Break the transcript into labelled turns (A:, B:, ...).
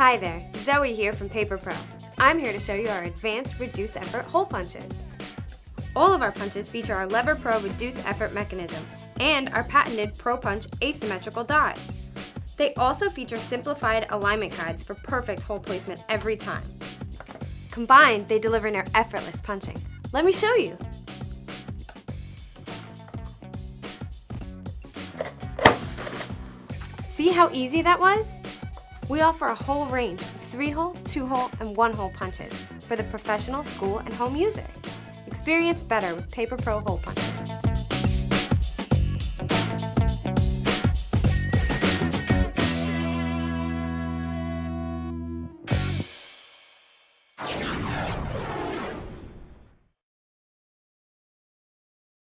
A: Hi there, Zoe here from PaperPro. I'm here to show you our advanced reduce effort hole punches. All of our punches feature our Lever Pro reduce effort mechanism and our patented Pro Punch asymmetrical dies. They also feature simplified alignment guides for perfect hole placement every time. Combined, they deliver near effortless punching. Let me show you. See how easy that was? We offer a whole range of 3-hole, 2-hole, and 1-hole punches for the professional, school, and home user. Experience better with PaperPro hole punches.